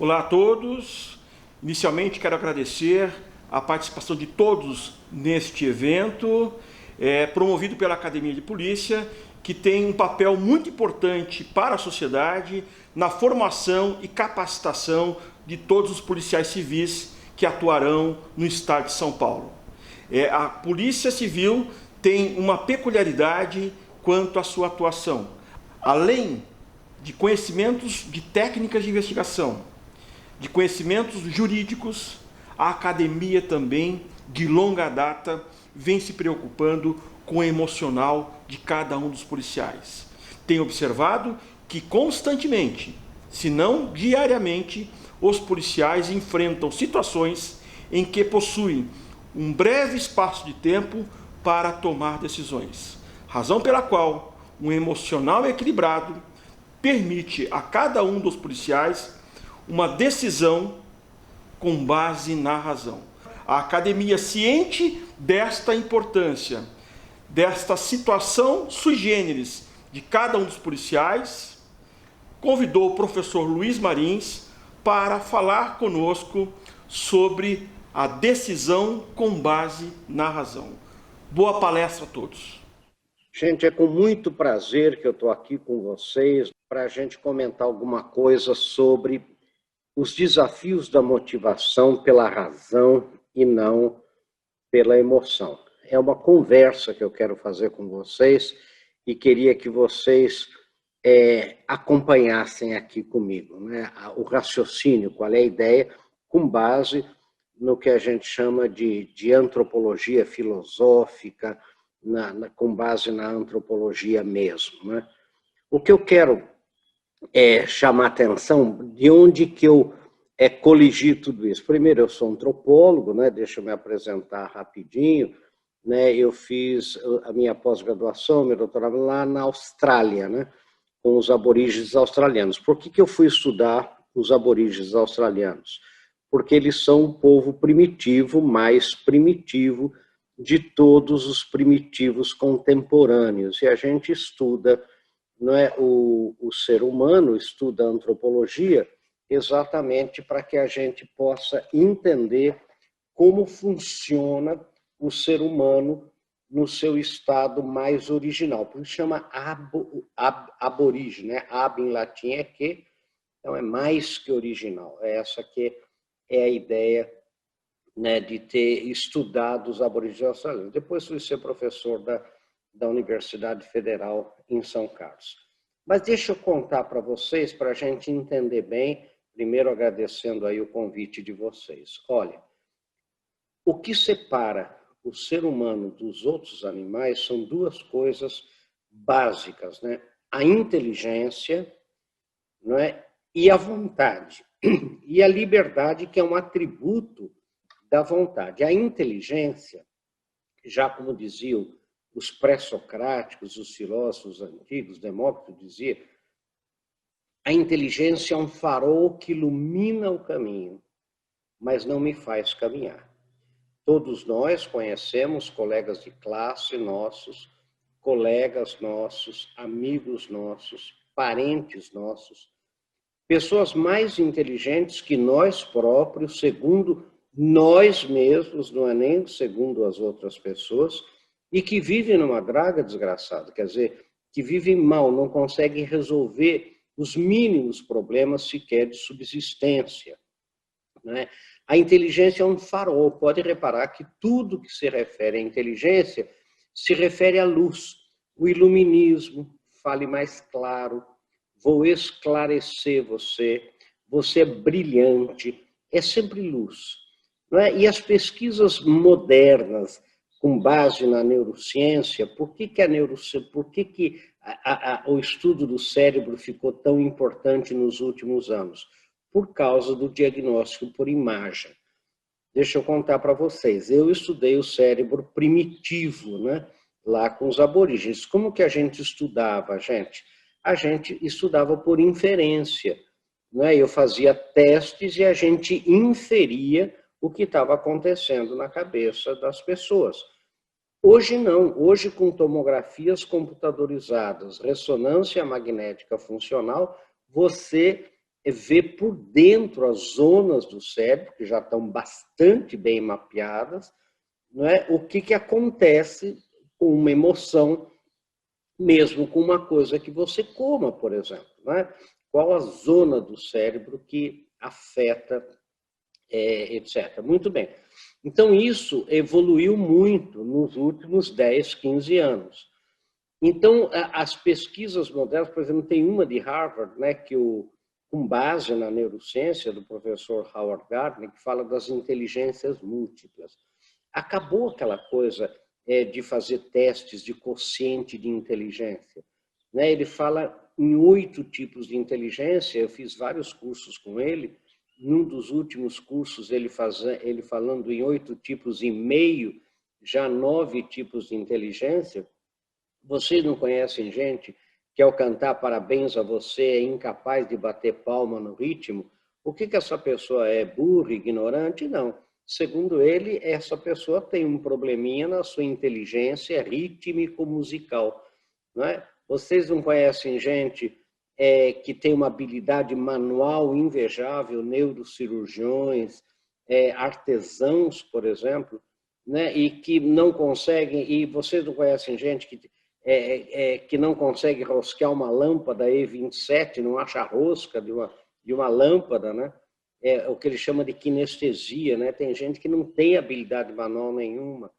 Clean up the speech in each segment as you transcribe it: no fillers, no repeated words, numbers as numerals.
Olá a todos. Inicialmente quero agradecer a participação de todos neste evento, promovido pela Academia de Polícia, que tem um papel muito importante para a sociedade na formação e capacitação de todos os policiais civis que atuarão no estado de São Paulo. A Polícia Civil tem uma peculiaridade quanto à sua atuação. Além de conhecimentos de técnicas de investigação, de conhecimentos jurídicos, a academia também, de longa data, vem se preocupando com o emocional de cada um dos policiais. Tem observado que constantemente, se não diariamente, os policiais enfrentam situações em que possuem um breve espaço de tempo para tomar decisões. Razão pela qual um emocional equilibrado permite a cada um dos policiais uma decisão com base na razão. A academia, ciente desta importância, desta situação sui generis de cada um dos policiais, convidou o professor Luiz Marins para falar conosco sobre a decisão com base na razão. Boa palestra a todos. Gente, é com muito prazer que eu estou aqui com vocês para a gente comentar alguma coisa sobre os desafios da motivação pela razão e não pela emoção. É uma conversa que eu quero fazer com vocês e queria que vocês acompanhassem aqui comigo, né? O raciocínio, qual é a ideia, com base no que a gente chama de antropologia filosófica, com base na antropologia mesmo, né? O que eu quero chamar atenção, de onde que eu coligi tudo isso. Primeiro, eu sou antropólogo, né? Deixa eu me apresentar rapidinho, né? Eu fiz a minha pós-graduação, meu doutorado lá na Austrália, né? Com os aborígenes australianos. Por que eu fui estudar os aborígenes australianos? Porque eles são um povo primitivo, mais primitivo de todos os primitivos contemporâneos. E a gente estuda, não é, o ser humano, estuda a antropologia exatamente para que a gente possa entender como funciona o ser humano no seu estado mais original. Por isso chama aborígene, né? Ab em latim é que, então é mais que original. Essa que é a ideia, né, de ter estudado os aborígenes australianos. Depois fui ser professor da Universidade Federal em São Carlos. Mas deixa eu contar para vocês, para a gente entender bem, primeiro agradecendo aí o convite de vocês. Olha, o que separa o ser humano dos outros animais são duas coisas básicas, né? A inteligência, não é? E a vontade. E a liberdade, que é um atributo da vontade. A inteligência, já como diziam os pré-socráticos, os filósofos antigos, Demócrito dizia, a inteligência é um farol que ilumina o caminho, mas não me faz caminhar. Todos nós conhecemos colegas de classe nossos, colegas nossos, amigos nossos, parentes nossos, pessoas mais inteligentes que nós próprios, segundo nós mesmos, não é nem segundo as outras pessoas, e que vivem numa draga desgraçada, quer dizer, que vivem mal, não conseguem resolver os mínimos problemas sequer de subsistência, né? A inteligência é um farol, pode reparar que tudo que se refere à inteligência se refere à luz, o iluminismo, fale mais claro, vou esclarecer você, você é brilhante, é sempre luz. Não é? E as pesquisas modernas, com base na neurociência, por que o estudo do cérebro ficou tão importante nos últimos anos? Por causa do diagnóstico por imagem. Deixa eu contar para vocês. Eu estudei o cérebro primitivo, né? Lá com os aborígenes. Como que a gente estudava, gente? A gente estudava por inferência, né? Eu fazia testes e a gente inferia o que estava acontecendo na cabeça das pessoas. Hoje não, hoje com tomografias computadorizadas, ressonância magnética funcional, você ver por dentro as zonas do cérebro, que já estão bastante bem mapeadas, não é? O que acontece com uma emoção, mesmo com uma coisa que você coma, por exemplo. Não é? Qual a zona do cérebro que afeta, etc. Muito bem. Então, isso evoluiu muito nos últimos 10, 15 anos. Então, as pesquisas modernas, por exemplo, tem uma de Harvard, né, com base na neurociência do professor Howard Gardner, que fala das inteligências múltiplas. Acabou aquela coisa de fazer testes de quociente de inteligência. Né? Ele fala em 8 tipos de inteligência, eu fiz vários cursos com ele, num dos últimos cursos ele falando em 8 tipos e meio, já 9 tipos de inteligência. Vocês não conhecem gente que ao cantar parabéns a você é incapaz de bater palma no ritmo? O que essa pessoa é? Burra, ignorante? Não. Segundo ele, essa pessoa tem um probleminha na sua inteligência rítmico-musical. Não é? Vocês não conhecem gente que tem uma habilidade manual invejável, neurocirurgiões, artesãos, por exemplo, né? E que não conseguem, e vocês não conhecem gente que não consegue rosquear uma lâmpada E27, não acha a rosca de uma lâmpada, né? É o que ele chama de kinestesia, né? Tem gente que não tem habilidade manual nenhuma.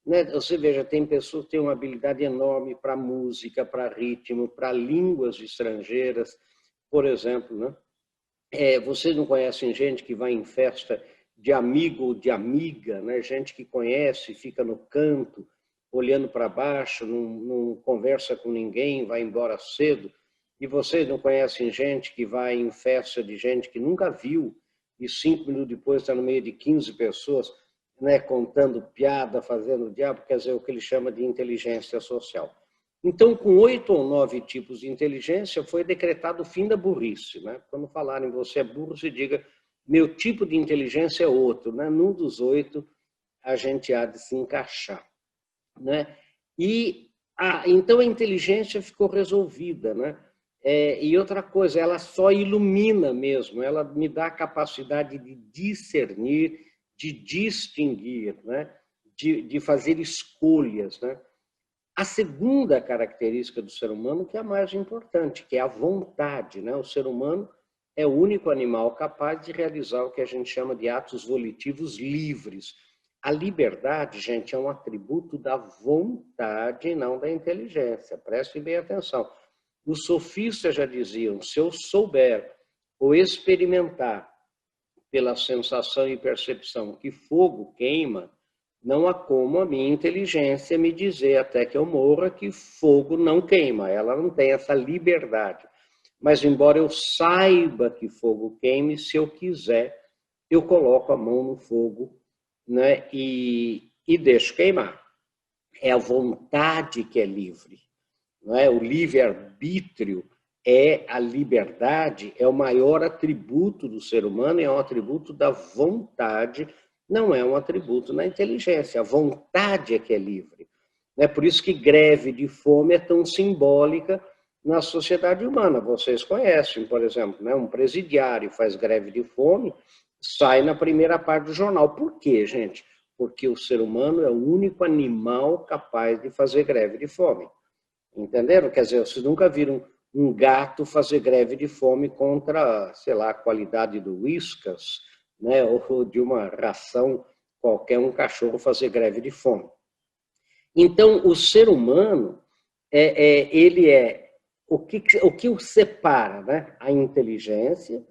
Né? Você veja, tem pessoas que têm uma habilidade enorme para música, para ritmo, para línguas estrangeiras, por exemplo, né? Vocês não conhecem gente que vai em festa de amigo ou de amiga, né? Gente que conhece, fica no canto, olhando para baixo, não conversa com ninguém, vai embora cedo. E vocês não conhecem gente que vai em festa de gente que nunca viu e 5 minutos depois está no meio de 15 pessoas, né, contando piada, fazendo diabo, quer dizer, o que ele chama de inteligência social. Então, com 8 ou 9 tipos de inteligência, foi decretado o fim da burrice. Né? Quando falarem você é burro, se diga, meu tipo de inteligência é outro. Né? Num dos 8, a gente há de se encaixar. Né? Então a inteligência ficou resolvida, né? E outra coisa, ela só ilumina mesmo, ela me dá a capacidade de discernir, de distinguir, né? de fazer escolhas. Né? A segunda característica do ser humano, que é a mais importante, que é a vontade. Né? O ser humano é o único animal capaz de realizar o que a gente chama de atos volitivos livres. A liberdade, gente, é um atributo da vontade e não da inteligência. Prestem bem atenção. Os sofistas já diziam, se eu souber ou experimentar pela sensação e percepção que fogo queima, não há como a minha inteligência me dizer até que eu morra que fogo não queima. Ela não tem essa liberdade. Mas embora eu saiba que fogo queime, se eu quiser, eu coloco a mão no fogo, né, e deixo queimar. É a vontade que é livre. Não é? O livre-arbítrio é a liberdade, é o maior atributo do ser humano, é um atributo da vontade, não é um atributo da inteligência. A vontade é que é livre. É por isso que greve de fome é tão simbólica na sociedade humana. Vocês conhecem, por exemplo, né? Um presidiário faz greve de fome, sai na primeira parte do jornal. Por quê, gente? Porque o ser humano é o único animal capaz de fazer greve de fome. Entenderam? Quer dizer, vocês nunca viram um gato fazer greve de fome contra, sei lá, a qualidade do Whiskas, né? Ou de uma ração qualquer, um cachorro fazer greve de fome. Então, o ser humano, ele é o que o separa, né? A inteligência,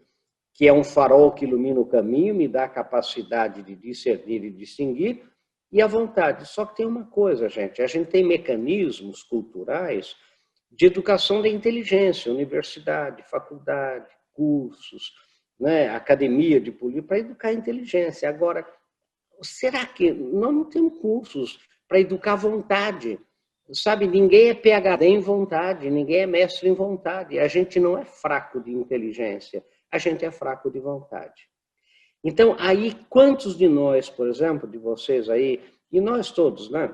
que é um farol que ilumina o caminho, me dá a capacidade de discernir e distinguir, e a vontade. Só que tem uma coisa, gente, a gente tem mecanismos culturais de educação da inteligência, universidade, faculdade, cursos, né, academia de política, para educar a inteligência. Agora, será que nós não temos cursos para educar a vontade? Sabe, ninguém é PhD em vontade, ninguém é mestre em vontade. A gente não é fraco de inteligência, a gente é fraco de vontade. Então, aí, quantos de nós, por exemplo, de vocês aí, e nós todos, né,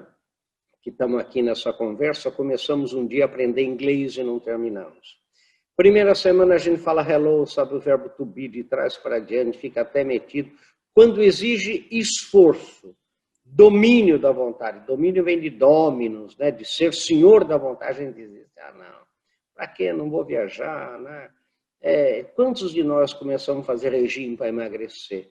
que estamos aqui nessa conversa, começamos um dia a aprender inglês e não terminamos. Primeira semana a gente fala hello, sabe o verbo to be de trás para diante, fica até metido. Quando exige esforço, domínio da vontade. Domínio vem de dominus, né? De ser senhor da vontade. A gente diz, não, para quê? Não vou viajar, né? Quantos de nós começamos a fazer regime para emagrecer?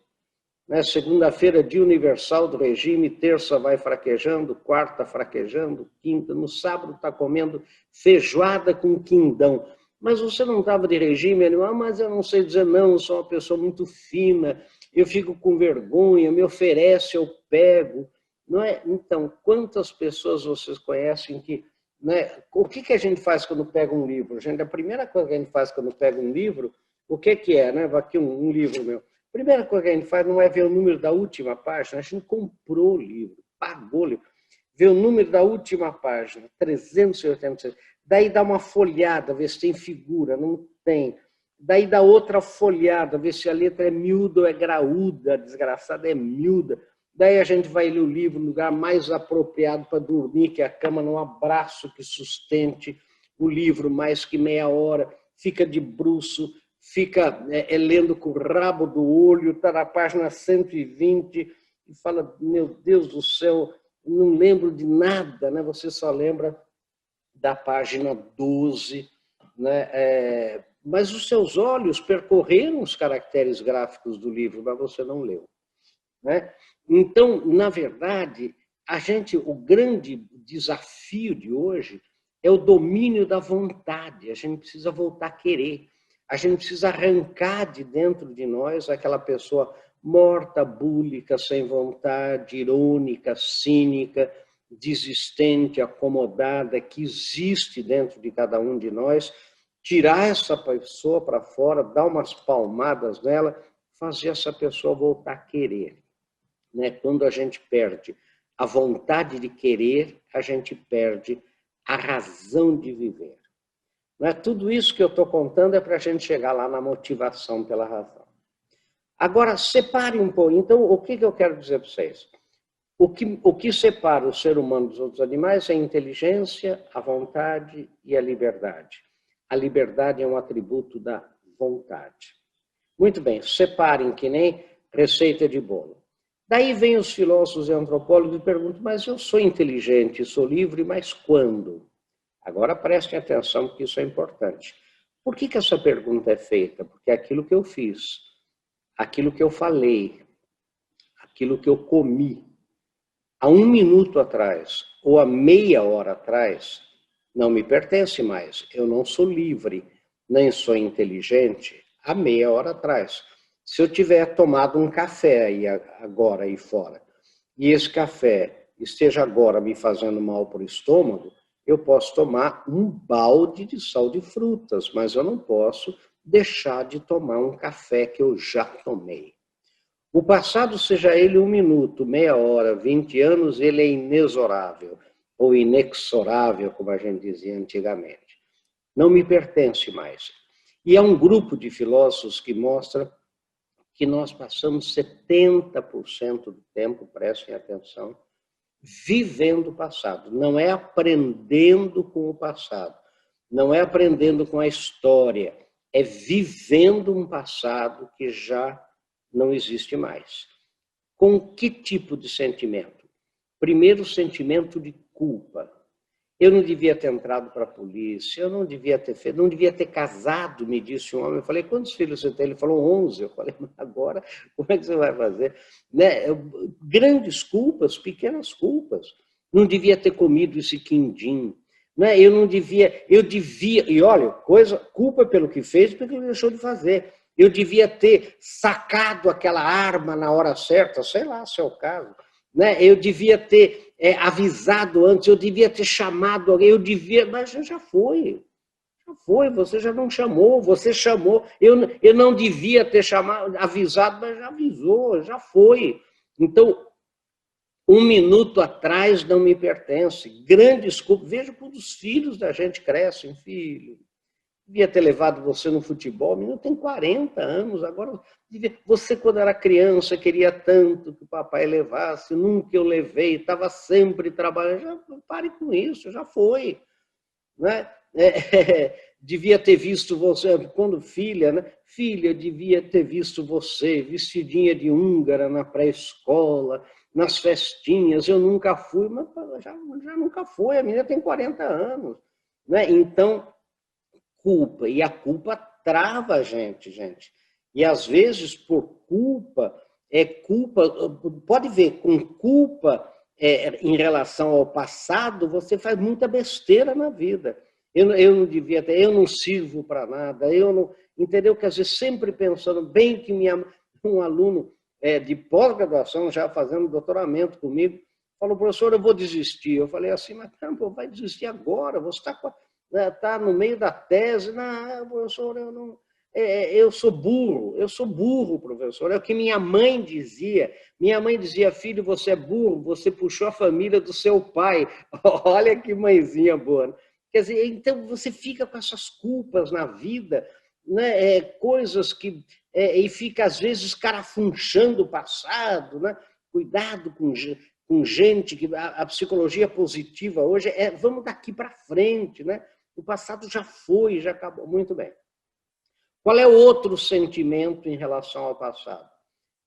Né? Segunda-feira, dia universal do regime, terça vai fraquejando, quarta fraquejando, quinta, no sábado está comendo feijoada com quindão. Mas você não estava de regime? Ele, mas eu não sei dizer não, eu sou uma pessoa muito fina, eu fico com vergonha, me oferece, eu pego. Não é? Então, quantas pessoas vocês conhecem que... Né? O que a gente faz quando pega um livro? A primeira coisa que a gente faz quando pega um livro, o que é? Né? Aqui um livro meu. A primeira coisa que a gente faz não é ver o número da última página, a gente comprou o livro, pagou o livro. Ver o número da última página, 386. Daí dá uma folhada, ver se tem figura, não tem. Daí dá outra folhada, ver se a letra é miúda ou é graúda, a desgraçada é miúda. Daí a gente vai ler o livro no lugar mais apropriado para dormir, que é a cama, num abraço que sustente o livro mais que meia hora, fica de bruço, fica lendo com o rabo do olho, está na página 120 e fala, meu Deus do céu, não lembro de nada, né? Você só lembra da página 12, né? Mas os seus olhos percorreram os caracteres gráficos do livro, mas você não leu. Né? Então, na verdade, o grande desafio de hoje é o domínio da vontade. A gente precisa voltar a querer. A gente precisa arrancar de dentro de nós aquela pessoa morta, búlica, sem vontade, irônica, cínica, desistente, acomodada, que existe dentro de cada um de nós, tirar essa pessoa para fora, dar umas palmadas nela, fazer essa pessoa voltar a querer. Né? Quando a gente perde a vontade de querer, a gente perde a razão de viver. Não é? Tudo isso que eu estou contando é para a gente chegar lá na motivação pela razão. Agora, separe um pouco. Então, o que eu quero dizer para vocês? O que separa o ser humano dos outros animais é a inteligência, a vontade e a liberdade. A liberdade é um atributo da vontade. Muito bem, separem que nem receita de bolo. Daí vem os filósofos e antropólogos e perguntam, mas eu sou inteligente, sou livre, mas quando? Agora prestem atenção, porque isso é importante. Por que essa pergunta é feita? Porque é aquilo que eu fiz, aquilo que eu falei, aquilo que eu comi, há 1 minuto atrás ou há meia hora atrás, não me pertence mais. Eu não sou livre, nem sou inteligente há meia hora atrás. Se eu tiver tomado um café aí agora aí fora, e esse café esteja agora me fazendo mal para o estômago, eu posso tomar um balde de sal de frutas, mas eu não posso deixar de tomar um café que eu já tomei. O passado, seja ele 1 minuto, meia hora, 20 anos, ele é inexorável, ou inexorável, como a gente dizia antigamente. Não me pertence mais. E há um grupo de filósofos que mostra que nós passamos 70% do tempo, prestem atenção, vivendo o passado. Não é aprendendo com o passado, não é aprendendo com a história, é vivendo um passado que já não existe mais. Com que tipo de sentimento? Primeiro, o sentimento de culpa. Eu não devia ter entrado para a polícia, eu não devia ter feito, não devia ter casado, me disse um homem. Eu falei, quantos filhos você tem? Ele falou, 11. Eu falei, mas agora, como é que você vai fazer? Né? Grandes culpas, pequenas culpas. Não devia ter comido esse quindim. Né? Eu devia, e olha, culpa pelo que fez, porque ele deixou de fazer. Eu devia ter sacado aquela arma na hora certa, sei lá se é o caso. Né? Eu devia ter avisado antes, eu devia ter chamado alguém, mas já foi, você já não chamou, você chamou, eu não devia ter chamado, avisado, mas já avisou, já foi. Então, 1 minuto atrás não me pertence, grandes culpas, veja quando os filhos da gente crescem, filho, devia ter levado você no futebol, o menino tem 40 anos, agora você quando era criança queria tanto que o papai levasse, nunca eu levei, estava sempre trabalhando, já pare com isso, já foi. Né? devia ter visto você, quando filha, né? Filha, devia ter visto você vestidinha de húngara na pré-escola, nas festinhas, eu nunca fui, mas já nunca foi, a menina tem 40 anos. Né? Então, culpa, e a culpa trava a gente. E às vezes, por culpa, pode ver, com culpa em relação ao passado, você faz muita besteira na vida. Eu não devia ter, eu não sirvo para nada, eu não. Entendeu? Quer dizer, sempre pensando bem que um aluno de pós-graduação, já fazendo doutoramento comigo, falou, professor, eu vou desistir. Eu falei assim, mas não, vai desistir agora, você está no meio da tese. Não, professor, eu não. Eu sou burro, professor. É o que minha mãe dizia. Minha mãe dizia, filho, você é burro, você puxou a família do seu pai. Olha que mãezinha boa. Quer dizer, então você fica com essas culpas na vida, né? Coisas que... e fica, às vezes, carafunchando o passado, né? Cuidado com gente que... A psicologia positiva hoje vamos daqui para frente, né? O passado já foi, já acabou. Muito bem. Qual é o outro sentimento em relação ao passado?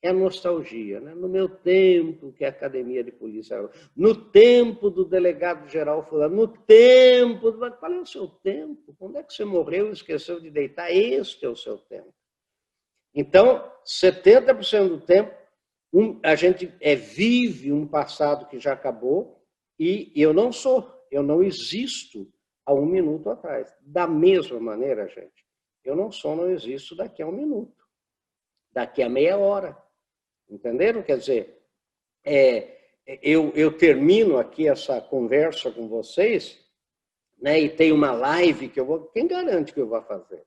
É a nostalgia. Né? No meu tempo, que é a academia de polícia, no tempo do delegado-geral fulano, no tempo... Qual é o seu tempo? Quando é que você morreu e esqueceu de deitar? Este é o seu tempo. Então, 70% do tempo, a gente vive um passado que já acabou e eu não existo há um minuto atrás. Da mesma maneira, gente, eu não existo daqui a um minuto, daqui a meia hora. Entenderam? Quer dizer, eu termino aqui essa conversa com vocês, né, e tem uma live que eu vou... Quem garante que eu vou fazer?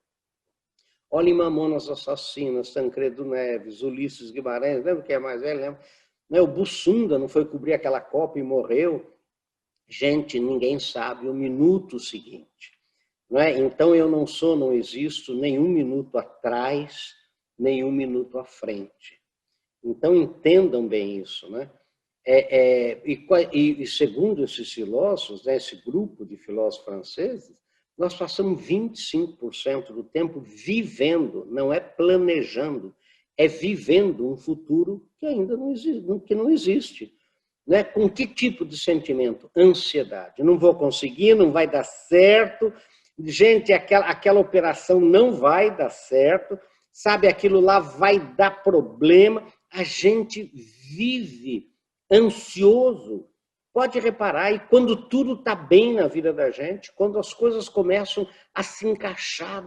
Olha em Mamonas Assassinas, Tancredo Neves, Ulisses Guimarães, lembra quem é mais velho? Lembra? Né, o Bussunda não foi cobrir aquela Copa e morreu? Gente, ninguém sabe o minuto seguinte. Não é? Então, eu não existo nem um minuto atrás, nem um minuto à frente. Então, entendam bem isso. Né? E segundo esses filósofos, né, esse grupo de filósofos franceses, nós passamos 25% do tempo vivendo, não é planejando, é vivendo um futuro que ainda não existe. Né? Com que tipo de sentimento? Ansiedade. Não vou conseguir, não vai dar certo. Gente, aquela operação não vai dar certo. Sabe, aquilo lá vai dar problema. A gente vive ansioso. Pode reparar, e quando tudo está bem na vida da gente, quando as coisas começam a se encaixar,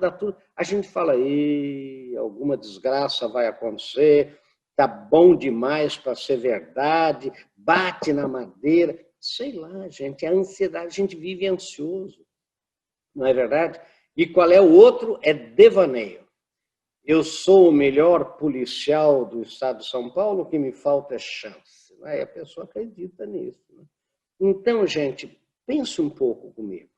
a gente fala, alguma desgraça vai acontecer, está bom demais para ser verdade, bate na madeira. Sei lá, gente, a ansiedade, a gente vive ansioso, não é verdade? E qual é o outro? É devaneio. Eu sou o melhor policial do estado de São Paulo, o que me falta é chance. Aí a pessoa acredita nisso. Né? Então, gente, pense um pouco comigo.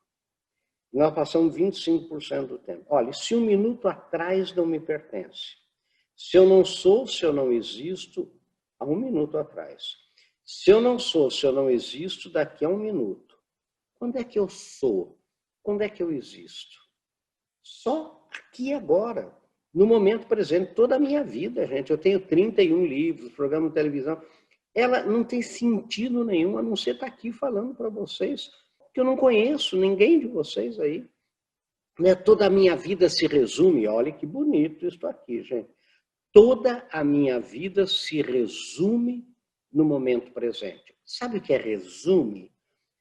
Nós passamos 25% do tempo. Olha, se um minuto atrás não me pertence, se eu não existo, há um minuto atrás. Se eu não existo, daqui a um minuto. Quando é que eu sou? Quando é que eu existo? Só aqui e agora. No momento presente, toda a minha vida, gente. Eu tenho 31 livros, programa de televisão. Ela não tem sentido nenhum, a não ser estar aqui falando para vocês, que eu não conheço ninguém de vocês aí. Né? Toda a minha vida se resume, olha que bonito isso aqui, gente. Toda a minha vida se resume no momento presente. Sabe o que é resume?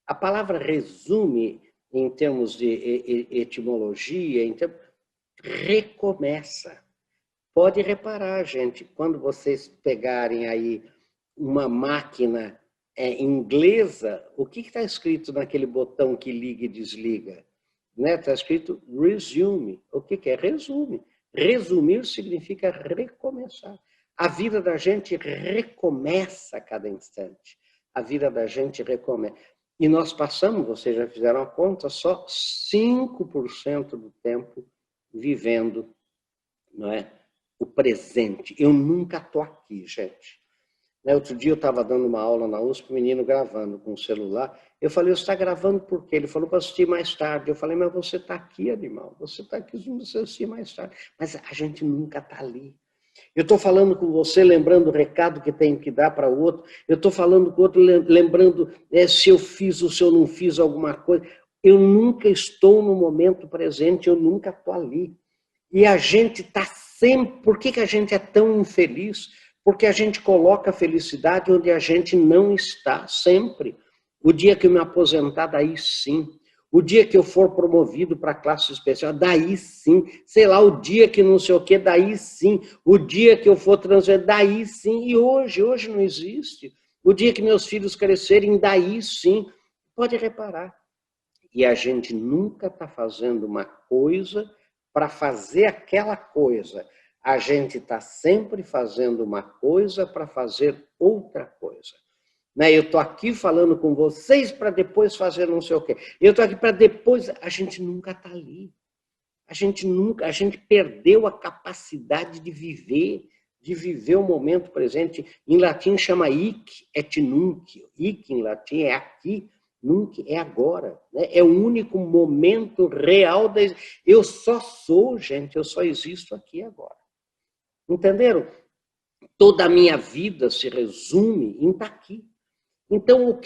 A palavra resume, em termos de etimologia, recomeça. Pode reparar, gente, quando vocês pegarem aí uma máquina inglesa, o que está escrito naquele botão que liga e desliga? Está escrito resume. O que é? Resume. Resumir significa recomeçar. A vida da gente recomeça a cada instante. A vida da gente recomeça. E nós passamos, vocês já fizeram a conta, só 5% do tempo vivendo, não é, o presente. Eu nunca estou aqui, gente. Outro dia eu estava dando uma aula na USP, o menino gravando com o celular. Eu falei, você está gravando por quê? Ele falou, para assistir mais tarde. Eu falei, mas você está aqui, animal. Você está aqui, você assistir mais tarde. Mas a gente nunca está ali. Eu estou falando com você, lembrando o recado que tenho que dar para o outro. Eu estou falando com o outro, lembrando se eu fiz ou se eu não fiz alguma coisa. Eu nunca estou no momento presente, eu nunca estou ali. E a gente está sempre... Por que a gente é tão infeliz? Porque a gente coloca a felicidade onde a gente não está, sempre. O dia que eu me aposentar, daí sim. O dia que eu for promovido para classe especial, daí sim. Sei lá, o dia que não sei o quê, daí sim. O dia que eu for transferir, daí sim. E hoje não existe. O dia que meus filhos crescerem, daí sim. Pode reparar. E a gente nunca está fazendo uma coisa para fazer aquela coisa. A gente está sempre fazendo uma coisa para fazer outra coisa. Eu estou aqui falando com vocês para depois fazer não sei o quê. Eu estou aqui para depois... A gente nunca está ali. A gente perdeu a capacidade de viver o momento presente. Em latim chama hic et nunc. Hic em latim é aqui, nunc é agora. É o único momento real da... Eu só sou, gente, eu só existo aqui agora. Entenderam? Toda a minha vida se resume em estar aqui. Então,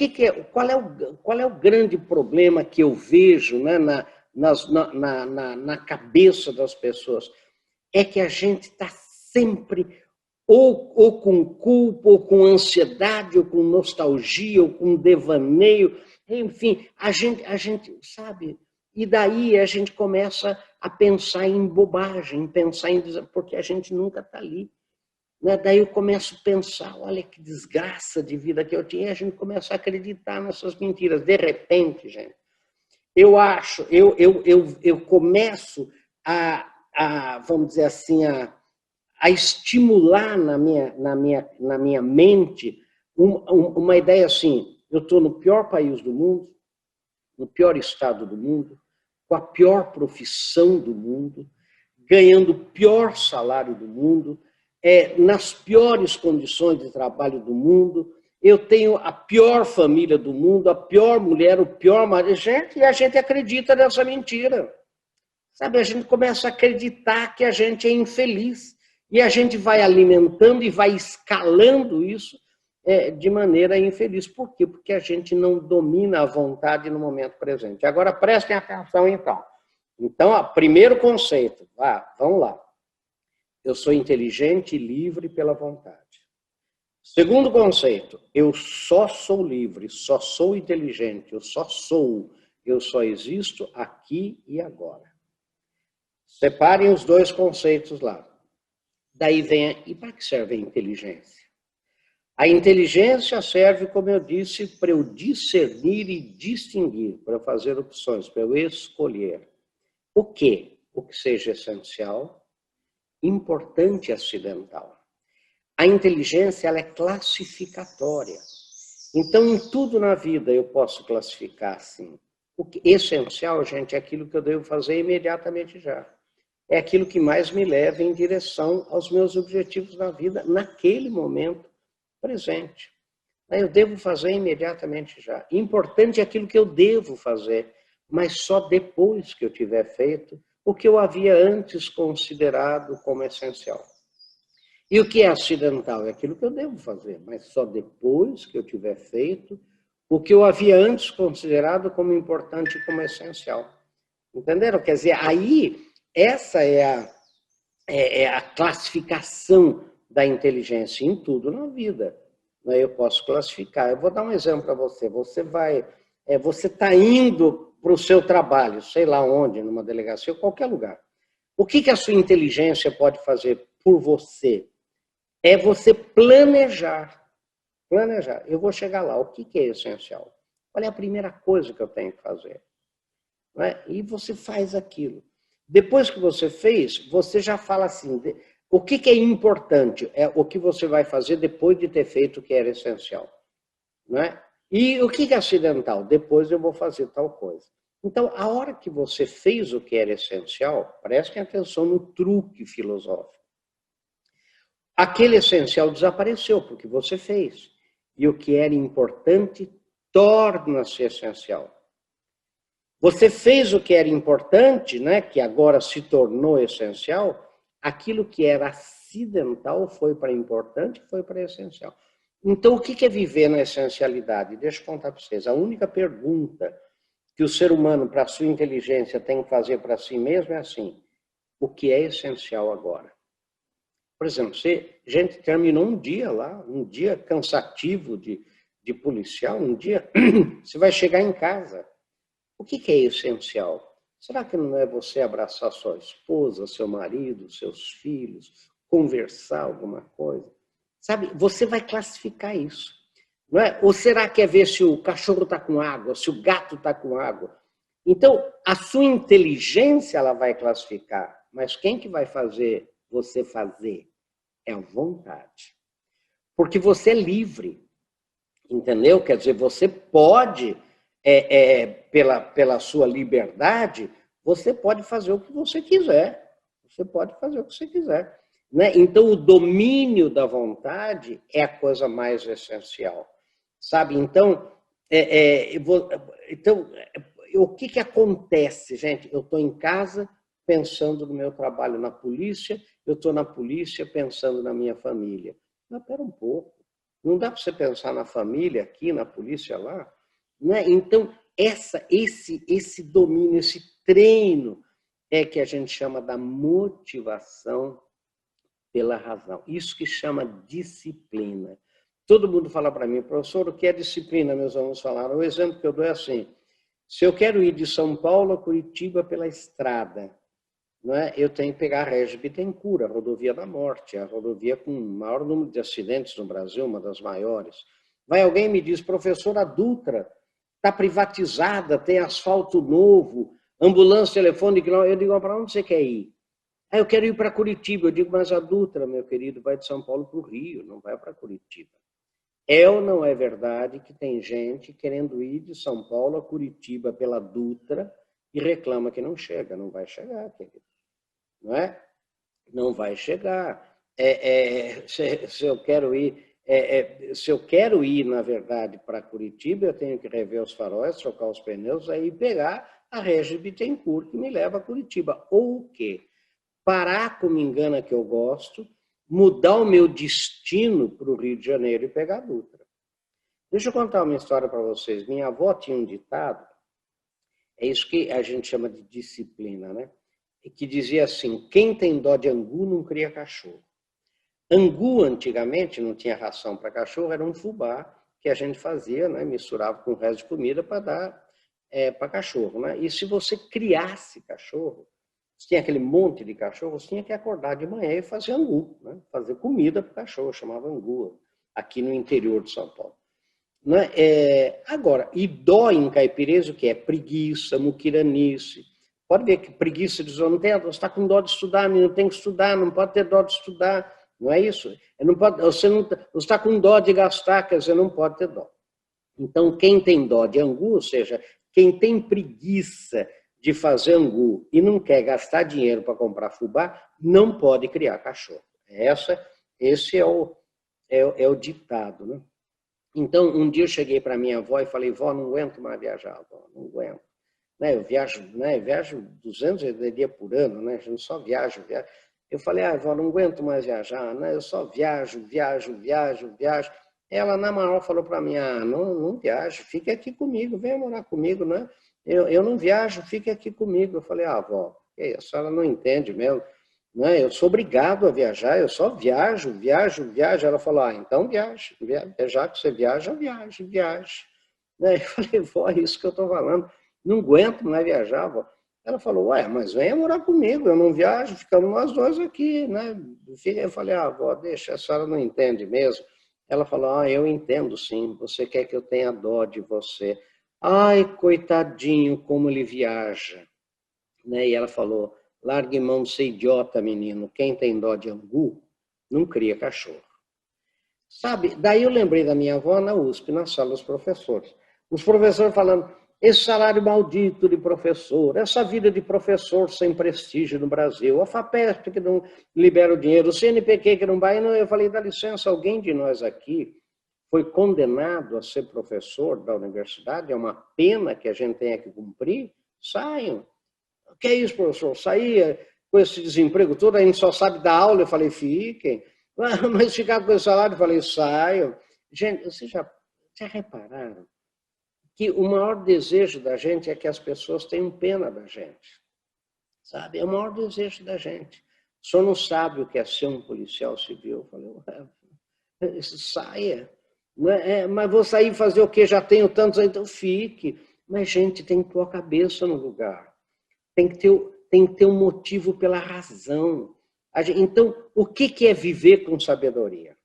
qual é o grande problema que eu vejo, né, na cabeça das pessoas? É que a gente está sempre ou com culpa, ou com ansiedade, ou com nostalgia, ou com devaneio. Enfim, a gente sabe... E daí a gente começa a pensar em bobagem, porque a gente nunca está ali. Daí eu começo a pensar, olha que desgraça de vida que eu tinha, e a gente começa a acreditar nessas mentiras. De repente, gente, eu começo vamos dizer assim, a estimular na minha mente uma ideia assim, eu estou no pior país do mundo, no pior estado do mundo, com a pior profissão do mundo, ganhando o pior salário do mundo, nas piores condições de trabalho do mundo, eu tenho a pior família do mundo, a pior mulher, o pior marido. Gente, e a gente acredita nessa mentira. Sabe, a gente começa a acreditar que a gente é infeliz. E a gente vai alimentando e vai escalando isso de maneira infeliz. Por quê? Porque a gente não domina a vontade no momento presente. Agora, prestem atenção, então. Então, primeiro conceito. Vamos lá. Eu sou inteligente e livre pela vontade. Segundo conceito, eu só sou livre, só sou inteligente, eu só existo aqui e agora. Separem os dois conceitos lá. Daí vem, e para que serve a inteligência? A inteligência serve, como eu disse, para eu discernir e distinguir, para eu fazer opções, para eu escolher o que seja essencial, importante e acidental. A inteligência, ela é classificatória. Então, em tudo na vida eu posso classificar assim. O que essencial, gente, é aquilo que eu devo fazer imediatamente já. É aquilo que mais me leva em direção aos meus objetivos na vida, naquele momento presente. Eu devo fazer imediatamente já. Importante é aquilo que eu devo fazer, mas só depois que eu tiver feito o que eu havia antes considerado como essencial. E o que é acidental? É aquilo que eu devo fazer, mas só depois que eu tiver feito o que eu havia antes considerado como importante e como essencial. Entenderam? Quer dizer, aí, essa é a classificação da inteligência em tudo na vida. Eu posso classificar. Eu vou dar um exemplo para você. Você está indo para o seu trabalho, sei lá onde, numa delegacia, ou qualquer lugar. O que a sua inteligência pode fazer por você? É você planejar. Planejar. Eu vou chegar lá. O que é essencial? Qual é a primeira coisa que eu tenho que fazer? Não é? E você faz aquilo. Depois que você fez, você já fala assim, o que é importante? É o que você vai fazer depois de ter feito o que era essencial. Não é? E o que é acidental? Depois eu vou fazer tal coisa. Então, a hora que você fez o que era essencial, prestem atenção no truque filosófico. aquele essencial desapareceu, porque você fez. E o que era importante torna-se essencial. Você fez o que era importante, né, que agora se tornou essencial, aquilo que era acidental foi para importante, foi para essencial. Então, o que é viver na essencialidade? Deixa eu contar para vocês. A única pergunta que o ser humano, para a sua inteligência, tem que fazer para si mesmo é assim: o que é essencial agora? Por exemplo, a gente terminou um dia lá, um dia cansativo de policial, um dia, você vai chegar em casa. O que é essencial? Será que não é você abraçar sua esposa, seu marido, seus filhos, conversar alguma coisa? Sabe, você vai classificar isso. Não é? Ou será que é ver se o cachorro está com água, se o gato está com água? Então, a sua inteligência ela vai classificar, mas quem que vai fazer você fazer? É a vontade. Porque você é livre, entendeu? Quer dizer, você pode, pela sua liberdade, você pode fazer o que você quiser. Você pode fazer o que você quiser. Né? Então, o domínio da vontade é a coisa mais essencial. Sabe? Então, o que acontece, gente? Eu estou em casa pensando no meu trabalho na polícia, eu estou na polícia pensando na minha família. Mas espera um pouco, não dá para você pensar na família aqui, na polícia lá? Né? Então, esse domínio, esse treino é que a gente chama da motivação pela razão. Isso que chama disciplina. Todo mundo fala para mim, professor, o que é disciplina? Meus alunos falaram. O exemplo que eu dou é assim: se eu quero ir de São Paulo a Curitiba pela estrada, não é? Eu tenho que pegar a Regis Bittencourt, a rodovia da morte, a rodovia com o maior número de acidentes no Brasil, uma das maiores. Vai alguém e me diz, professor, a Dutra está privatizada, tem asfalto novo, ambulância telefônica. Eu digo, para onde você quer ir? Eu quero ir para Curitiba. Eu digo, mas a Dutra, meu querido, vai de São Paulo para o Rio, não vai para Curitiba. É ou não é verdade que tem gente querendo ir de São Paulo a Curitiba pela Dutra e reclama que não chega? Não vai chegar, querido. Não é? Não vai chegar. Se eu quero ir, na verdade, para Curitiba, eu tenho que rever os faróis, trocar os pneus, aí pegar a Regis Bittencourt, que me leva a Curitiba. Ou o quê? Parar com me engana que eu gosto, mudar o meu destino para o Rio de Janeiro e pegar a Dutra. Deixa eu contar uma história para vocês. Minha avó tinha um ditado, é isso que a gente chama de disciplina, né? Que dizia assim, quem tem dó de angu não cria cachorro. Angu, antigamente, não tinha ração para cachorro, era um fubá que a gente fazia, né? Misturava com o resto de comida para dar para cachorro. Né? E se você criasse cachorro, se tinha aquele monte de cachorro, você tinha que acordar de manhã e fazer angu, né? Fazer comida para o cachorro, chamava angu, aqui no interior de São Paulo. Né? Agora, e dó em caipirês o que é? Preguiça, muquiranice. Pode ver que preguiça diz, não tem, você está com dó de estudar, não tem que estudar, não pode ter dó de estudar, não é isso? Você está com dó de gastar, quer dizer, não pode ter dó. Então, quem tem dó de angu, ou seja, quem tem preguiça de fazer angu e não quer gastar dinheiro para comprar fubá, não pode criar cachorro. Esse é o ditado, né? Então, um dia eu cheguei para minha avó e falei, vó, não aguento mais viajar, vó, não aguento. Né, eu viajo 200 dias por ano, né? A gente só viaja. Eu falei, vó, não aguento mais viajar, né? Eu só viajo. Ela, na maior, falou para mim, não viajo, fique aqui comigo, venha morar comigo, né? Eu não viajo, fique aqui comigo. Eu falei, vó, a senhora não entende mesmo, né? Eu sou obrigado a viajar, eu só viajo. Ela falou, então viaje, já que você viaja, viaje. Né? Eu falei, vó, é isso que eu estou falando. Não aguento mais viajar, vó. Ela falou, mas venha morar comigo, eu não viajo, ficamos nós dois aqui, né? Eu falei, vó, deixa, a senhora não entende mesmo. Ela falou, eu entendo sim, você quer que eu tenha dó de você. Ai, coitadinho, como ele viaja. Né? E ela falou, largue mão de ser idiota, menino, quem tem dó de angu, não cria cachorro. Sabe, daí eu lembrei da minha avó na USP, na sala dos professores. Os professores falando, esse salário maldito de professor, essa vida de professor sem prestígio no Brasil, a FAPESP que não libera o dinheiro, o CNPq que não vai, eu falei, dá licença, alguém de nós aqui foi condenado a ser professor da universidade, é uma pena que a gente tenha que cumprir, saiam. O que é isso, professor? Saía com esse desemprego todo, a gente só sabe dar aula, eu falei, fiquem. Mas ficar com esse salário, eu falei, saiam. Gente, vocês já repararam que o maior desejo da gente é que as pessoas tenham pena da gente, sabe? É o maior desejo da gente. O senhor não sabe o que é ser um policial civil? Eu falei, saia. Mas vou sair e fazer o quê? Já tenho tantos, então fique. Mas, gente, tem que pôr a cabeça no lugar. Tem que ter um motivo pela razão. Então, o que é viver com sabedoria?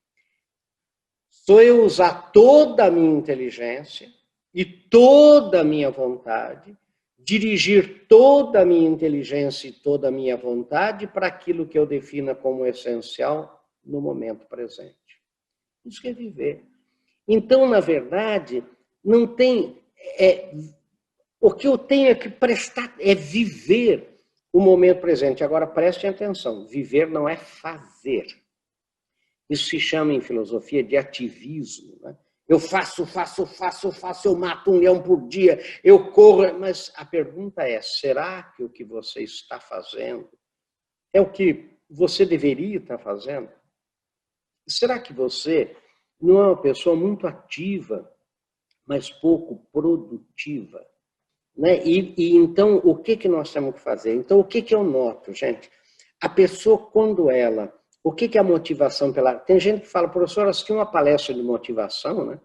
Sou eu usar toda a minha inteligência e toda a minha vontade, dirigir toda a minha inteligência e toda a minha vontade para aquilo que eu defina como essencial no momento presente. Isso que é viver. Então, na verdade, não tem... o que eu tenho é que prestar, é viver o momento presente. Agora, prestem atenção, viver não é fazer. Isso se chama em filosofia de ativismo, né? Eu faço, eu mato um leão por dia, eu corro, mas a pergunta é, será que o que você está fazendo é o que você deveria estar fazendo? Será que você não é uma pessoa muito ativa, mas pouco produtiva? Né? E então, o que nós temos que fazer? Então, o que eu noto, gente? A pessoa, quando ela... O que é a motivação pela... Tem gente que fala, professor, assisti uma palestra de motivação, né?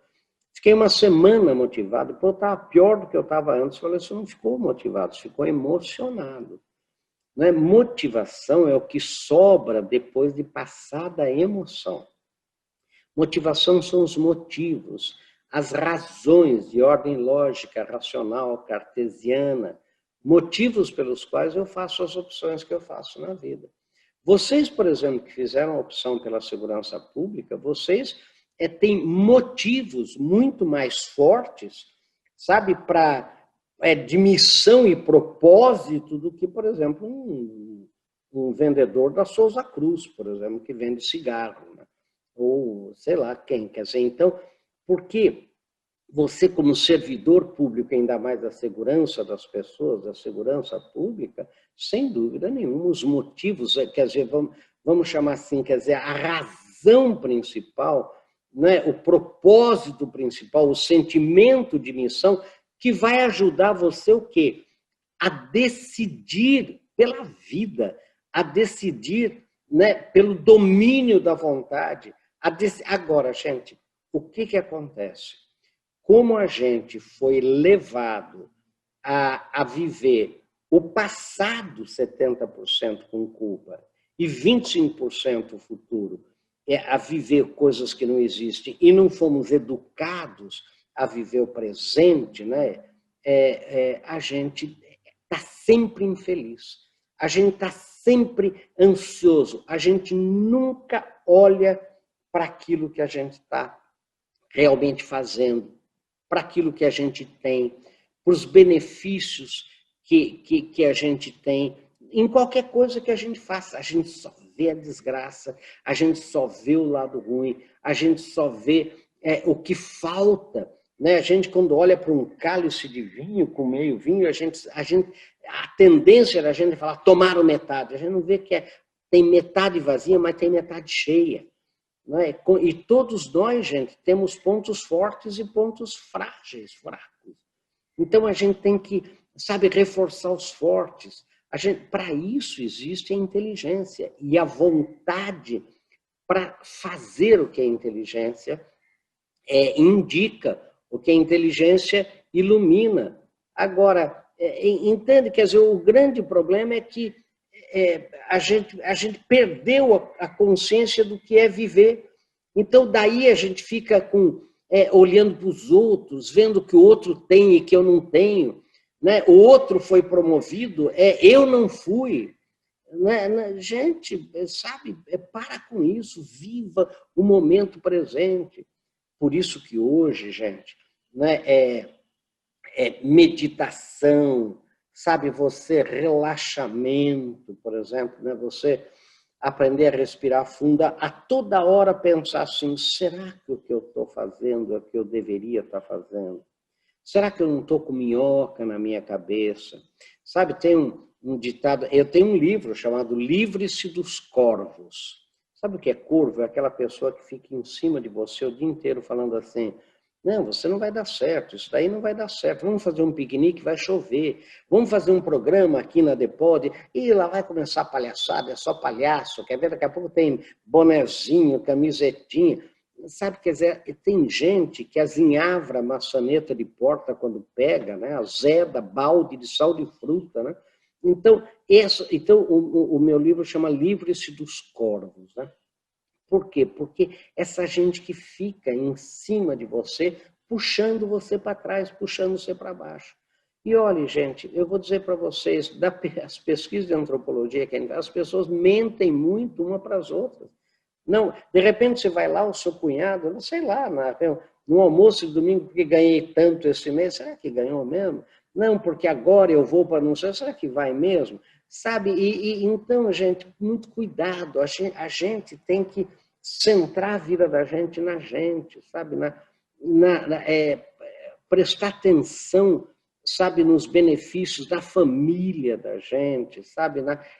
Fiquei uma semana motivado, eu estava pior do que eu estava antes. Eu falei, você não ficou motivado, você ficou emocionado. Né? Motivação é o que sobra depois de passada a emoção. Motivação são os motivos, as razões de ordem lógica, racional, cartesiana, motivos pelos quais eu faço as opções que eu faço na vida. Vocês, por exemplo, que fizeram a opção pela segurança pública, vocês têm motivos muito mais fortes, sabe, de missão e propósito do que, por exemplo, um vendedor da Souza Cruz, por exemplo, que vende cigarro, né? Ou sei lá quem, quer dizer, então, porque você, como servidor público, ainda mais da segurança das pessoas, da segurança pública, sem dúvida nenhuma, os motivos, quer dizer, vamos chamar assim, quer dizer, a razão principal, né, o propósito principal, o sentimento de missão, que vai ajudar você o quê? A decidir pela vida, a decidir, né, pelo domínio da vontade. Agora, gente, o que acontece? Como a gente foi levado a viver o passado 70% com culpa e 25% o futuro, a viver coisas que não existem, e não fomos educados a viver o presente, né? A gente está sempre infeliz, a gente está sempre ansioso, a gente nunca olha para aquilo que a gente está realmente fazendo, para aquilo que a gente tem, para os benefícios que a gente tem, em qualquer coisa que a gente faça. A gente só vê a desgraça, a gente só vê o lado ruim, a gente só vê o que falta. Né? A gente, quando olha para um cálice de vinho, com meio vinho, a tendência da gente é falar, tomaram metade. A gente não vê que tem metade vazia, mas tem metade cheia. Não é? E todos nós, gente, temos pontos fortes e pontos frágeis, fracos. Então, a gente tem que, sabe, reforçar os fortes. Para isso existe a inteligência e a vontade para fazer o que a inteligência indica, o que a inteligência ilumina. Agora, entende? Quer dizer, o grande problema é que a gente perdeu a consciência do que é viver. Então, daí a gente fica olhando para os outros, vendo o que o outro tem e que eu não tenho. Né? O outro foi promovido, eu não fui. Né? Gente, sabe, para com isso, viva o momento presente. Por isso que hoje, gente, né, meditação, sabe, você relaxamento, por exemplo, né? Você aprender a respirar fundo, a toda hora pensar assim, será que o que eu estou fazendo é o que eu deveria estar fazendo? Será que eu não estou com minhoca na minha cabeça? Sabe, tem um ditado, eu tenho um livro chamado Livre-se dos Corvos. Sabe o que é corvo? É aquela pessoa que fica em cima de você o dia inteiro falando assim, não, você não vai dar certo, isso daí não vai dar certo, vamos fazer um piquenique, vai chover, vamos fazer um programa aqui na Depod, e lá vai começar a palhaçada, é só palhaço, quer ver, daqui a pouco tem bonezinho, camisetinha, sabe, quer dizer, tem gente que azinhavra a maçaneta de porta quando pega, né, azeda, balde de sal de fruta, né, então o meu livro chama Livre-se dos Corvos, né? Por quê? Porque essa gente que fica em cima de você, puxando você para trás, puxando você para baixo. E olha, gente, eu vou dizer para vocês, as pesquisas de antropologia, as pessoas mentem muito uma para as outras. Não, de repente você vai lá, o seu cunhado, não sei lá, no almoço de domingo, porque ganhei tanto esse mês, será que ganhou mesmo? Não, porque agora eu vou para não sei, será que vai mesmo? Sabe, então, gente, muito cuidado, a gente tem que centrar a vida da gente na gente, sabe, prestar atenção, sabe, nos benefícios da família da gente, sabe,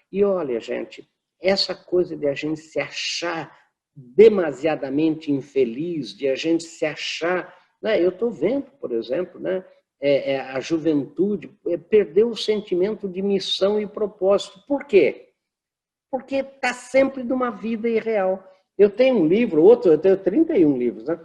e olha, gente, essa coisa de a gente se achar demasiadamente infeliz, de a gente se achar, né, eu estou vendo, por exemplo, né, a juventude perdeu o sentimento de missão e propósito. Por quê? Porque está sempre numa vida irreal. Eu tenho um livro, eu tenho 31 livros, né?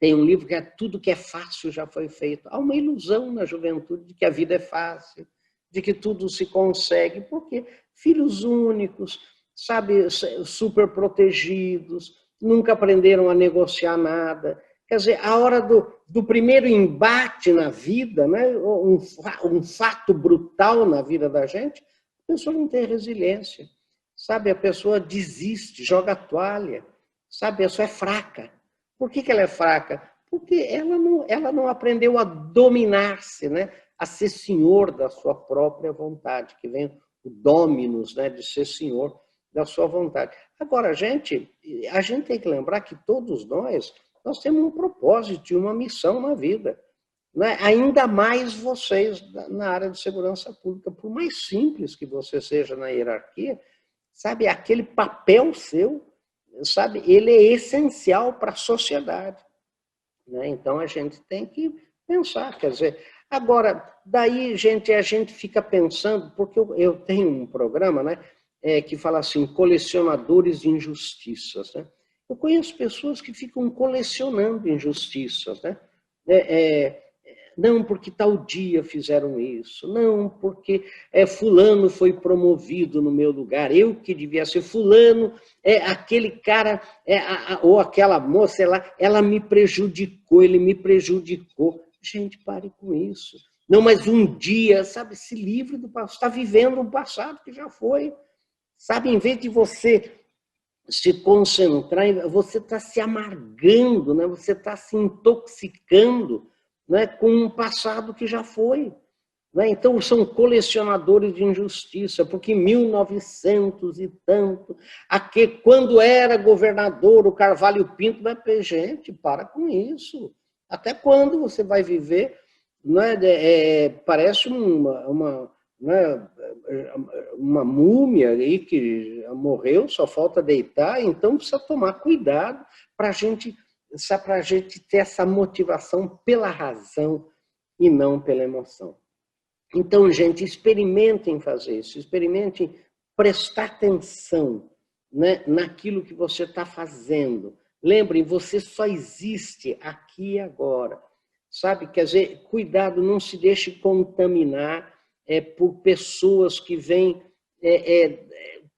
Tem um livro que é Tudo que é Fácil Já Foi Feito. Há uma ilusão na juventude de que a vida é fácil, de que tudo se consegue. Por quê? Filhos únicos, sabe, super protegidos, nunca aprenderam a negociar nada. Quer dizer, a hora do primeiro embate na vida, né, um fato brutal na vida da gente, a pessoa não tem resiliência. Sabe, a pessoa desiste, joga a toalha. Sabe, a pessoa é fraca. Por que ela é fraca? Porque ela não aprendeu a dominar-se, né, a ser senhor da sua própria vontade, que vem o dominus, né, de ser senhor da sua vontade. Agora, a gente tem que lembrar que todos nós temos um propósito e uma missão na vida. Né? Ainda mais vocês na área de segurança pública, por mais simples que você seja na hierarquia, sabe, aquele papel seu, sabe, ele é essencial para a sociedade. Né? Então, a gente tem que pensar, quer dizer, agora, daí, gente, a gente fica pensando, porque eu tenho um programa, né, que fala assim, colecionadores de injustiças, né? Eu conheço pessoas que ficam colecionando injustiças, né? Não porque tal dia fizeram isso, não porque fulano foi promovido no meu lugar, eu que devia ser fulano, aquele cara, ou aquela moça, ela me prejudicou, ele me prejudicou. Gente, pare com isso. Não, mas um dia, sabe, se livre do passado, está vivendo um passado que já foi. Sabe, em vez de você se concentrar, você está se amargando, né? Você está se intoxicando, né, com um passado que já foi. Né? Então, são colecionadores de injustiça, porque em 1900 e tanto, quando era governador o Carvalho Pinto, vai ter gente, para com isso. Até quando você vai viver? Né? Parece uma múmia aí que morreu, só falta deitar, então precisa tomar cuidado para a gente ter essa motivação pela razão e não pela emoção. Então, gente, experimentem fazer isso, experimentem prestar atenção, né, naquilo que você está fazendo. Lembrem, você só existe aqui e agora. Sabe, quer dizer, cuidado, não se deixe contaminar por pessoas que vêm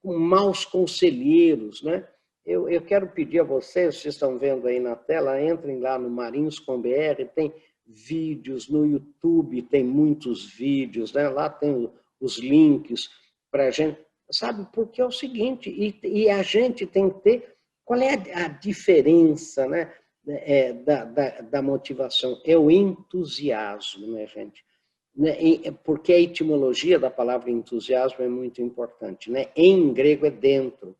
com maus conselheiros, né? Eu quero pedir a vocês estão vendo aí na tela, entrem lá no Marinhos com BR, tem vídeos no YouTube, tem muitos vídeos, né? Lá tem os links para a gente, sabe? Porque é o seguinte, e a gente tem que ter, qual é a diferença, né, da motivação, é o entusiasmo, né, gente? Porque a etimologia da palavra entusiasmo é muito importante, né? Em grego é dentro.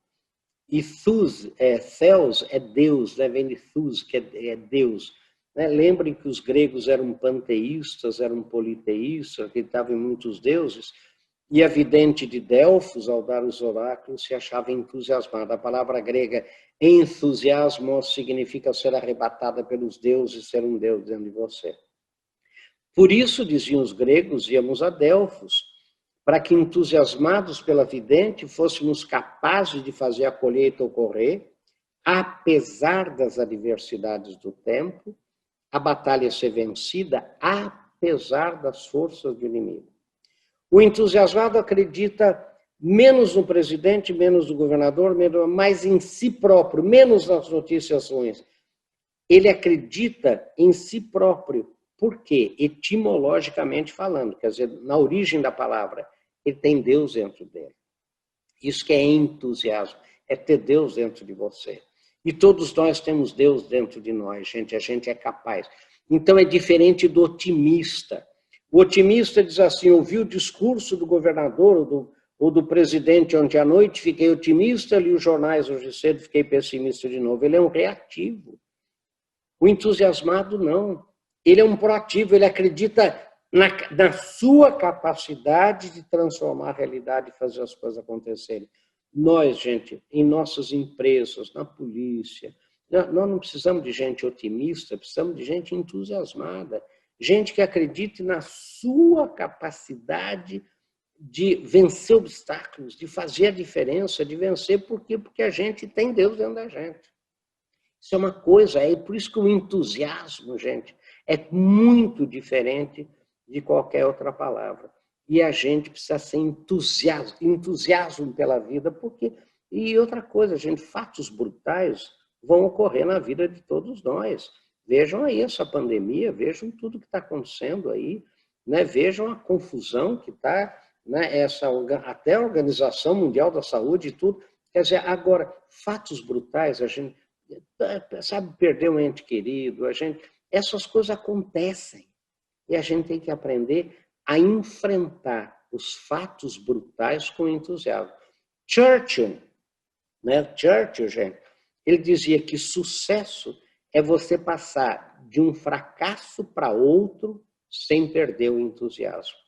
E thus, theos é Deus, né? Vem de thus, que é Deus. Né? Lembrem que os gregos eram panteístas, eram politeístas, acreditavam em muitos deuses, e a vidente de Delfos, ao dar os oráculos, se achava entusiasmada. A palavra grega entusiasmo significa ser arrebatada pelos deuses, ser um deus dentro de você. Por isso, diziam os gregos, íamos a Delfos, para que, entusiasmados pela vidente, fôssemos capazes de fazer a colheita ocorrer, apesar das adversidades do tempo, a batalha ser vencida, apesar das forças do inimigo. O entusiasmado acredita menos no presidente, menos no governador, mais em si próprio, menos nas notícias ruins. Ele acredita em si próprio. Por quê? Etimologicamente falando, quer dizer, na origem da palavra, ele tem Deus dentro dele. Isso que é entusiasmo, é ter Deus dentro de você. E todos nós temos Deus dentro de nós, gente, a gente é capaz. Então é diferente do otimista. O otimista diz assim, ouvi o discurso do governador ou do presidente ontem à noite, fiquei otimista, li os jornais hoje cedo, fiquei pessimista de novo. Ele é um reativo. O entusiasmado não. Ele é um proativo, ele acredita na sua capacidade de transformar a realidade e fazer as coisas acontecerem. Nós, gente, em nossas empresas, na polícia, nós não precisamos de gente otimista, precisamos de gente entusiasmada, gente que acredite na sua capacidade de vencer obstáculos, de fazer a diferença, de vencer, por quê? Porque a gente tem Deus dentro da gente. Isso é uma coisa, é por isso que o entusiasmo, gente, é muito diferente de qualquer outra palavra. E a gente precisa ser entusiasmo pela vida, porque... E outra coisa, gente, fatos brutais vão ocorrer na vida de todos nós. Vejam aí essa pandemia, vejam tudo que está acontecendo aí, né? Vejam a confusão que está, né? Até a Organização Mundial da Saúde e tudo. Quer dizer, agora, fatos brutais, a gente... sabe, perder um ente querido, essas coisas acontecem e a gente tem que aprender a enfrentar os fatos brutais com entusiasmo. Churchill, gente, ele dizia que sucesso é você passar de um fracasso para outro sem perder o entusiasmo.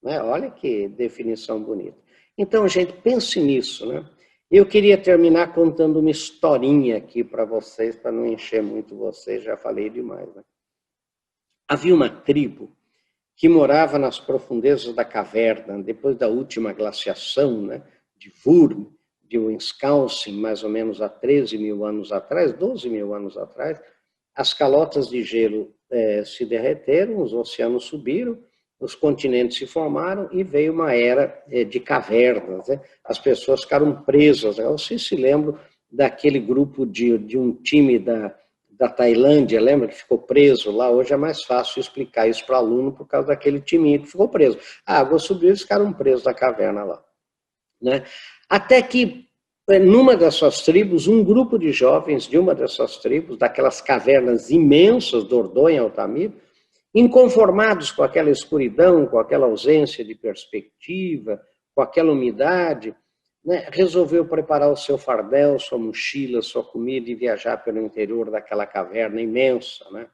Né? Olha que definição bonita. Então, gente, pense nisso, né? Eu queria terminar contando uma historinha aqui para vocês, para não encher muito vocês, já falei demais. Né? Havia uma tribo que morava nas profundezas da caverna, depois da última glaciação, né, de Würm, de Wisconsin, mais ou menos há 13 mil anos atrás, 12 mil anos atrás, as calotas de gelo se derreteram, os oceanos subiram, os continentes se formaram e veio uma era de cavernas. Né? As pessoas ficaram presas. Vocês se lembram daquele grupo de um time da Tailândia, lembra que ficou preso lá? Hoje é mais fácil explicar isso para aluno por causa daquele time que ficou preso. A água subiu e eles ficaram presos na caverna lá. Né? Até que, numa dessas tribos, um grupo de jovens de uma dessas tribos, daquelas cavernas imensas, Dordogne e Altamira, inconformados com aquela escuridão, com aquela ausência de perspectiva, com aquela umidade, né, resolveu preparar o seu fardel, sua mochila, sua comida e viajar pelo interior daquela caverna imensa. Né?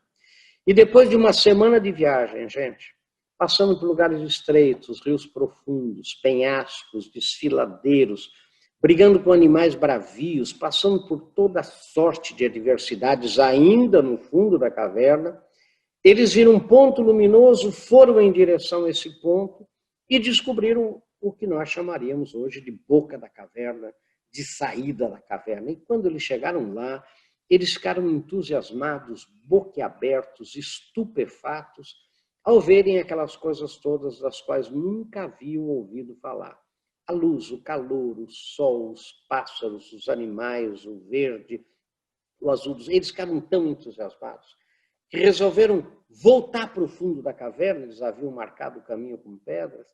E depois de uma semana de viagem, gente, passando por lugares estreitos, rios profundos, penhascos, desfiladeiros, brigando com animais bravios, passando por toda sorte de adversidades ainda no fundo da caverna, eles viram um ponto luminoso, foram em direção a esse ponto e descobriram o que nós chamaríamos hoje de boca da caverna, de saída da caverna. E quando eles chegaram lá, eles ficaram entusiasmados, boquiabertos, estupefatos, ao verem aquelas coisas todas das quais nunca haviam ouvido falar. A luz, o calor, o sol, os pássaros, os animais, o verde, o azul. Eles ficaram tão entusiasmados que resolveram voltar para o fundo da caverna, eles haviam marcado o caminho com pedras,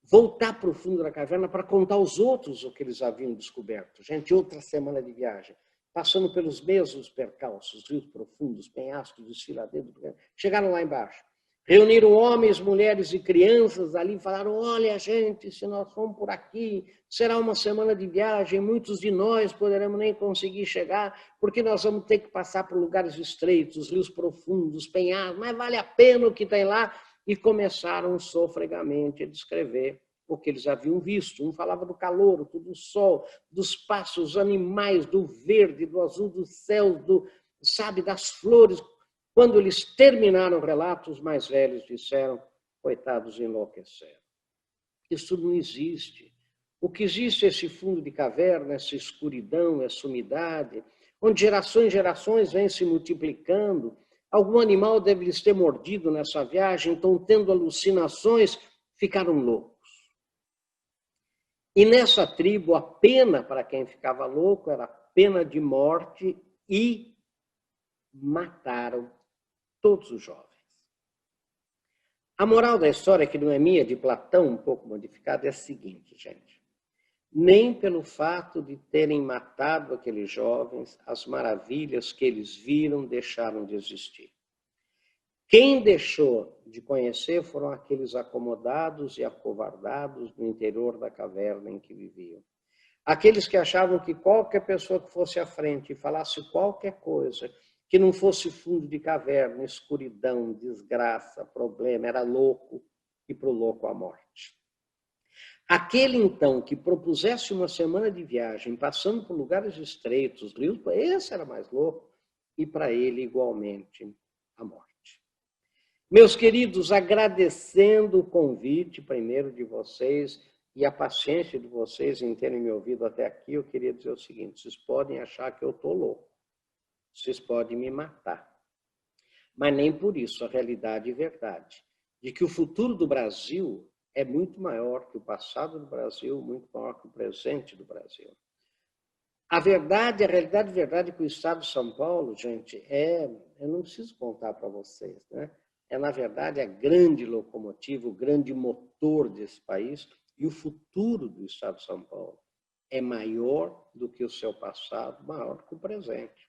voltar para o fundo da caverna para contar aos outros o que eles haviam descoberto. Gente, outra semana de viagem. passando pelos mesmos percalços, rios profundos, penhascos, desfiladeiros. Chegaram lá embaixo. Reuniram homens, mulheres e crianças ali e falaram: olha, gente, se nós formos por aqui, será uma semana de viagem, muitos de nós poderemos nem conseguir chegar, porque nós vamos ter que passar por lugares estreitos, rios profundos, penhascos, mas vale a pena o que tem lá. E começaram sofregamente a descrever o que eles haviam visto. Um falava do calor, do sol, dos pássaros, dos animais, do verde, do azul do céu, sabe, das flores. Quando eles terminaram o relato, os mais velhos disseram: coitados, enlouqueceram. Isso não existe. O que existe é esse fundo de caverna, essa escuridão, essa umidade, onde gerações e gerações vêm se multiplicando. Algum animal deve lhes ter mordido nessa viagem, então, tendo alucinações, ficaram loucos. E nessa tribo, a pena para quem ficava louco era pena de morte e mataram todos os jovens. A moral da história, que não é minha, de Platão, um pouco modificada, é a seguinte, gente. Nem pelo fato de terem matado aqueles jovens, as maravilhas que eles viram deixaram de existir. Quem deixou de conhecer foram aqueles acomodados e acovardados no interior da caverna em que viviam. Aqueles que achavam que qualquer pessoa que fosse à frente e falasse qualquer coisa, que não fosse fundo de caverna, escuridão, desgraça, problema, era louco, e para o louco a morte. Aquele, então, que propusesse uma semana de viagem, passando por lugares estreitos, rios, esse era mais louco, e para ele, igualmente, a morte. Meus queridos, agradecendo o convite, primeiro, de vocês, e a paciência de vocês em terem me ouvido até aqui, eu queria dizer o seguinte: vocês podem achar que eu estou louco, vocês podem me matar, mas nem por isso a realidade e verdade, de que o futuro do Brasil é muito maior que o passado do Brasil, muito maior que o presente do Brasil. A verdade, a realidade e verdade é que o Estado de São Paulo, gente, eu não preciso contar para vocês, né? É, na verdade, a grande locomotiva, o grande motor desse país, e o futuro do Estado de São Paulo é maior do que o seu passado, maior do que o presente.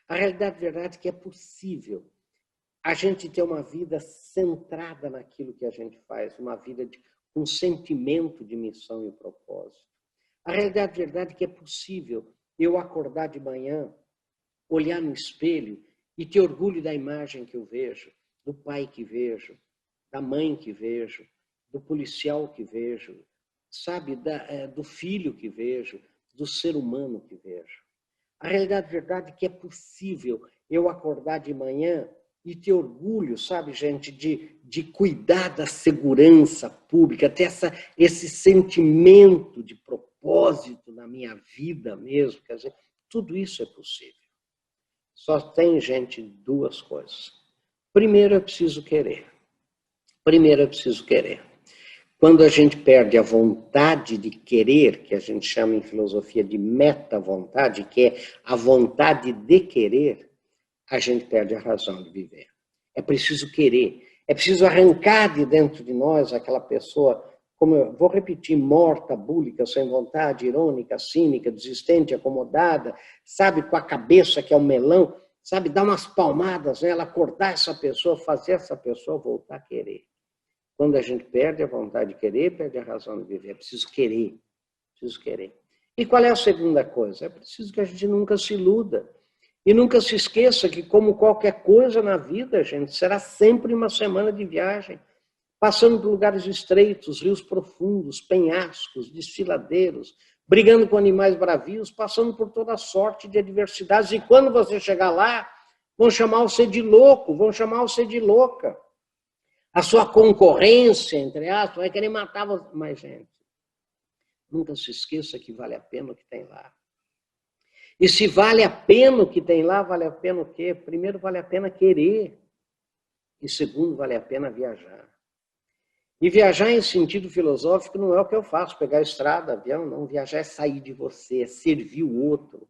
A realidade e verdade é que é possível a gente ter uma vida centrada naquilo que a gente faz, uma vida com um sentimento de missão e propósito. A realidade e verdade é que é possível eu acordar de manhã, olhar no espelho e ter orgulho da imagem que eu vejo, do pai que vejo, da mãe que vejo, do policial que vejo, sabe, do filho que vejo, do ser humano que vejo. A realidade e verdade é que é possível eu acordar de manhã e ter orgulho, sabe, gente, de cuidar da segurança pública, ter esse sentimento de propósito na minha vida mesmo. Quer dizer, tudo isso é possível. Só tem, gente, duas coisas. Primeiro, eu preciso querer. Primeiro, eu preciso querer. Quando a gente perde a vontade de querer, que a gente chama em filosofia de meta-vontade, que é a vontade de querer, a gente perde a razão de viver. É preciso querer. É preciso arrancar de dentro de nós aquela pessoa, como eu vou repetir, morta, búlica, sem vontade, irônica, cínica, desistente, acomodada, sabe, com a cabeça que é um melão, sabe, dar umas palmadas nela, acordar essa pessoa, fazer essa pessoa voltar a querer. Quando a gente perde a vontade de querer, perde a razão de viver. É preciso querer, preciso querer. E qual é a segunda coisa? É preciso que a gente nunca se iluda. E nunca se esqueça que, como qualquer coisa na vida, gente, será sempre uma semana de viagem, passando por lugares estreitos, rios profundos, penhascos, desfiladeiros, brigando com animais bravios, passando por toda sorte de adversidades. E quando você chegar lá, vão chamar você de louco, vão chamar você de louca. A sua concorrência, entre aspas, vai querer matar você. Mas, gente, nunca se esqueça que vale a pena o que tem lá. E se vale a pena o que tem lá, vale a pena o quê? Primeiro, vale a pena querer. E segundo, vale a pena viajar. E viajar em sentido filosófico não é o que eu faço, pegar a estrada, avião, não. Viajar é sair de você, é servir o outro.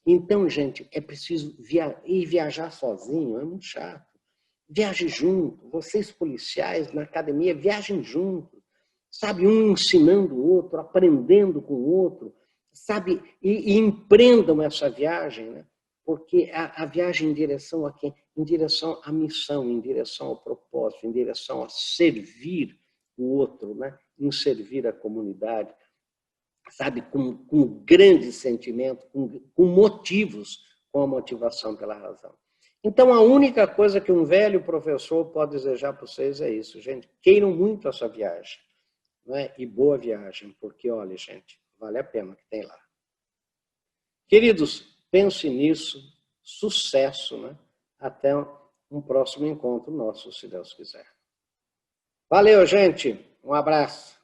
Então, gente, é preciso viajar sozinho, é muito chato. Viaje junto, vocês policiais na academia, viajem juntos. Sabe, um ensinando o outro, aprendendo com o outro. sabe, e empreendam essa viagem, né? Porque a viagem em direção a quem? Em direção à missão, em direção ao propósito, em direção a servir o outro, né? Em servir a comunidade, sabe, com grande sentimento, com motivos, com a motivação pela razão. Então, a única coisa que um velho professor pode desejar para vocês é isso, gente. Queiram muito essa viagem, né? E boa viagem, porque, olha, gente, vale a pena o que tem lá. Queridos, pense nisso, sucesso, né? Até um próximo encontro nosso, se Deus quiser. Valeu, gente. Um abraço.